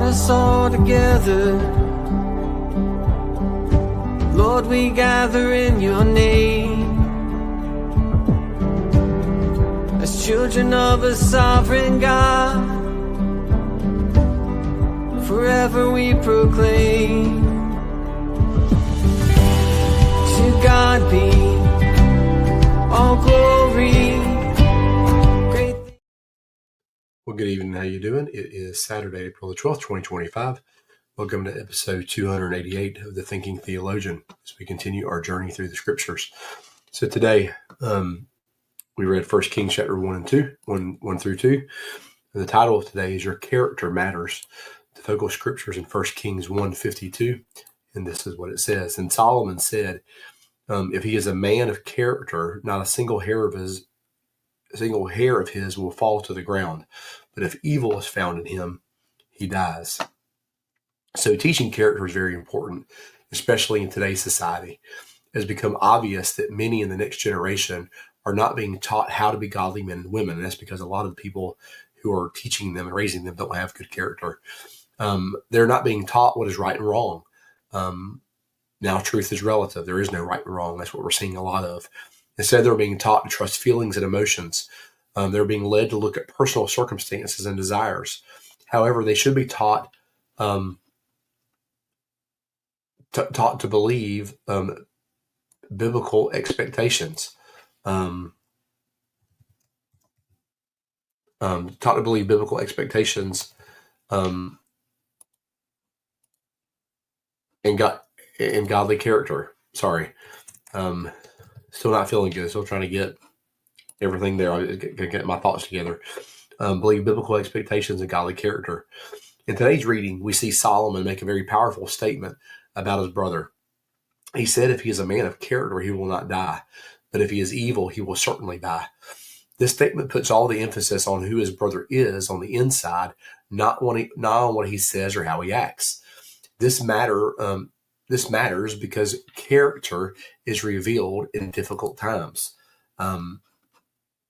brought us all together. Lord, we gather in your name as children of a sovereign God. Forever we proclaim, to God be all glory. Well, good evening. How you doing? It is Saturday, April the 12th, 2025. Welcome to episode 288 of The Thinking Theologian as we continue our journey through the scriptures. So today, we read 1 Kings chapter 1 through 2. And the title of today is Your Character Matters. The focal scriptures in 1 Kings 1:52. And this is what it says. And Solomon said, if he is a man of character, not a single hair of his will fall to the ground. But if evil is found in him, he dies. So teaching character is very important, especially in today's society. It has become obvious that many in the next generation are not being taught how to be godly men and women. And that's because a lot of the people who are teaching them and raising them don't have good character. They're not being taught what is right and wrong. Now, truth is relative. There is no right and wrong. That's what we're seeing a lot of. Instead, they're being taught to trust feelings and emotions. They're being led to look at personal circumstances and desires. However, they should be taught to believe biblical expectations. Taught to believe biblical expectations and godly character. Sorry. Still not feeling good. Still trying to get everything there. I'll get my thoughts together. Believe biblical expectations and godly character. In today's reading, we see Solomon make a very powerful statement about his brother. He said, if he is a man of character, he will not die. But if he is evil, he will certainly die. This statement puts all the emphasis on who his brother is on the inside, not on what he says or how he acts. This matters because character is revealed in difficult times. And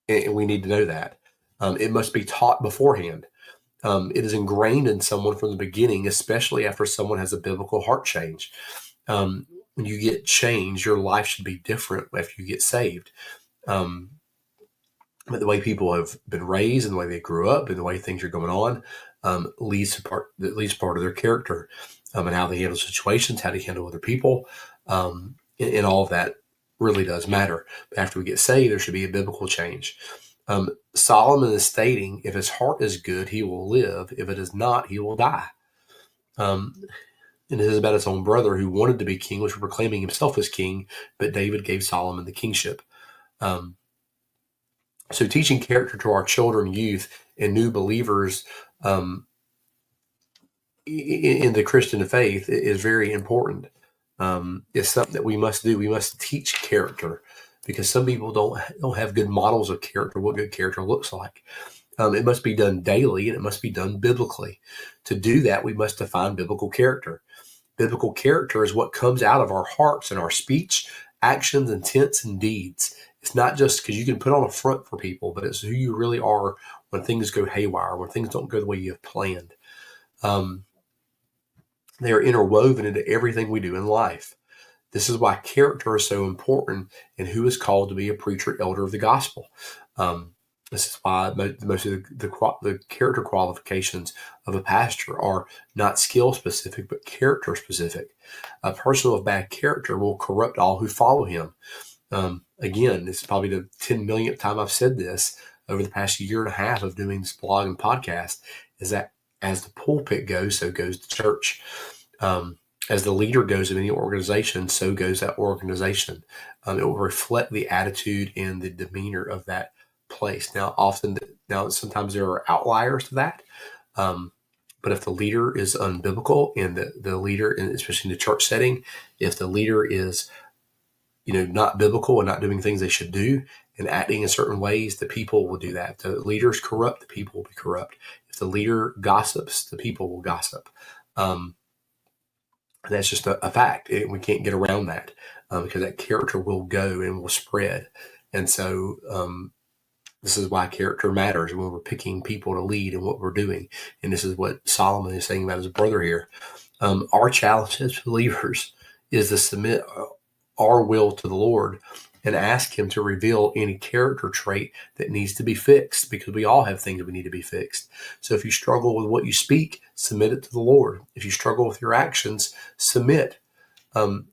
we need to know that. It must be taught beforehand. It is ingrained in someone from the beginning, especially after someone has a biblical heart change. When you get changed, your life should be different after you get saved. But the way people have been raised and the way they grew up and the way things are going on leads part of their character and how they handle situations, how they handle other people, and all of that really does matter. But after we get saved, there should be a biblical change. Solomon is stating, if his heart is good, he will live. If it is not, he will die. And it is about his own brother who wanted to be king, was proclaiming himself as king, but David gave Solomon the kingship. So teaching character to our children, youth, and new believers in the Christian faith is very important. It's something that we must do. We must teach character because some people don't have good models of character, what good character looks like. It must be done daily and it must be done biblically. To do that, we must define biblical character. Biblical character is what comes out of our hearts and our speech, actions, intents, and deeds. It's not just because you can put on a front for people, but it's who you really are when things go haywire, when things don't go the way you have planned. They are interwoven into everything we do in life. This is why character is so important and who is called to be a preacher, elder of the gospel. This is why most of the character qualifications of a pastor are not skill specific, but character specific. A person of bad character will corrupt all who follow him. Again, this is probably the 10 millionth time I've said this over the past year and a half of doing this blog and podcast, is that as the pulpit goes, so goes the church. As the leader goes of any organization, so goes that organization. It will reflect the attitude and the demeanor of that place. Now, sometimes there are outliers to that. But if the leader is unbiblical and the leader, and especially in the church setting, if the leader is, not biblical and not doing things they should do and acting in certain ways, the people will do that. If the leader is corrupt, the people will be corrupt. If the leader gossips, the people will gossip. That's just a fact. We can't get around that because that character will go and will spread. And so This is why character matters when we're picking people to lead in what we're doing. And this is what Solomon is saying about his brother here. Our challenge as believers is to submit our will to the Lord and ask him to reveal any character trait that needs to be fixed, because we all have things that we need to be fixed. So if you struggle with what you speak, submit it to the Lord. If you struggle with your actions, submit. Submit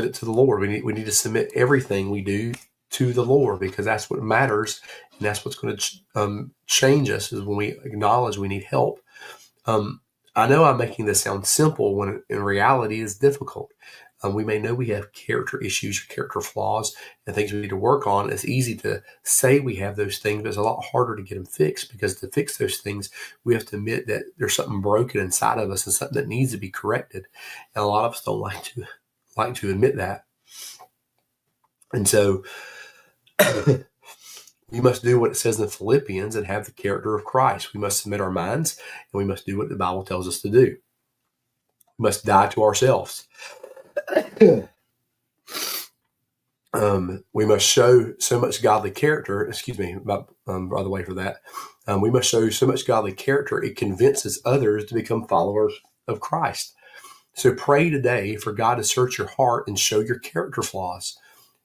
it to the Lord. We need to submit everything we do to the Lord, because that's what matters, and that's what's going to change us, is when we acknowledge we need help. I know I'm making this sound simple when in reality it's difficult. We may know we have character issues or character flaws and things we need to work on. It's easy to say we have those things, but it's a lot harder to get them fixed, because to fix those things, we have to admit that there's something broken inside of us and something that needs to be corrected. And a lot of us don't like to admit that. And so we must do what it says in Philippians and have the character of Christ. We must submit our minds, and we must do what the Bible tells us to do. We must die to ourselves. We must show so much godly character. Excuse me, by the way for that. We must show so much godly character, it convinces others to become followers of Christ. So pray today for God to search your heart and show your character flaws.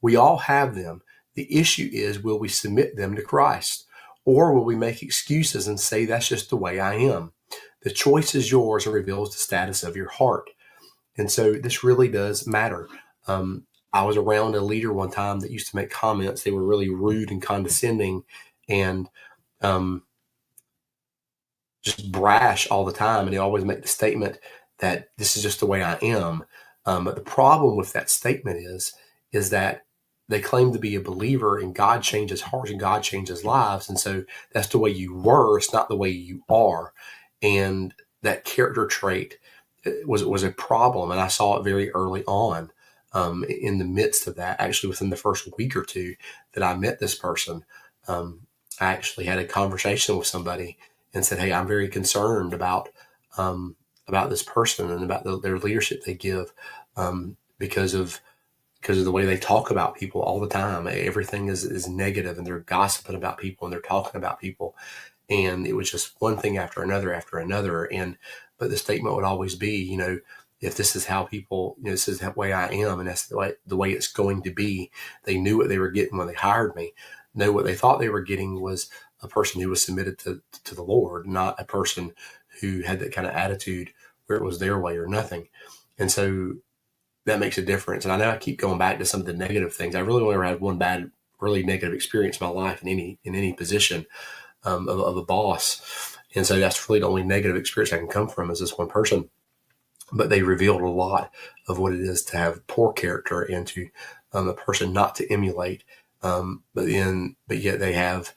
We all have them. The issue is, will we submit them to Christ? Or will we make excuses and say, that's just the way I am? The choice is yours and reveals the status of your heart. And so this really does matter. I was around a leader one time that used to make comments. They were really rude and condescending and just brash all the time. And they always make the statement that this is just the way I am. But the problem with that statement is that they claim to be a believer, and God changes hearts and God changes lives. And so that's the way you were. It's not the way you are. And that character trait was a problem. And I saw it very early on, in the midst of that, actually within the first week or two that I met this person. I actually had a conversation with somebody and said, hey, I'm very concerned about this person and about their leadership they give, because of the way they talk about people all the time. Everything is negative, and they're gossiping about people and they're talking about people. And it was just one thing after another. But the statement would always be, if this is how people, this is the way I am, and that's the way it's going to be. They knew what they were getting when they hired me. No, what they thought they were getting was a person who was submitted to the Lord, not a person who had that kind of attitude where it was their way or nothing. And so that makes a difference. And I know I keep going back to some of the negative things. I really only ever had one bad, really negative experience in my life in any position of a boss. And so that's really the only negative experience I can come from, is this one person. But they revealed a lot of what it is to have poor character and to a person not to emulate. But yet they have,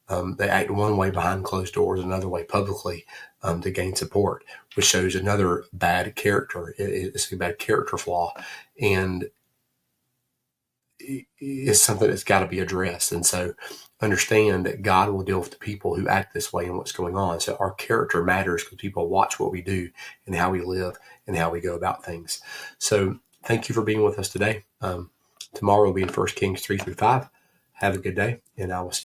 they act one way behind closed doors, another way publicly, to gain support, which shows another bad character. It's a bad character flaw, and it's something that's got to be addressed. And so understand that God will deal with the people who act this way and what's going on. So our character matters, because people watch what we do and how we live and how we go about things. So thank you for being with us today. Tomorrow will be in 1 Kings 3-5. Have a good day, and I will see you.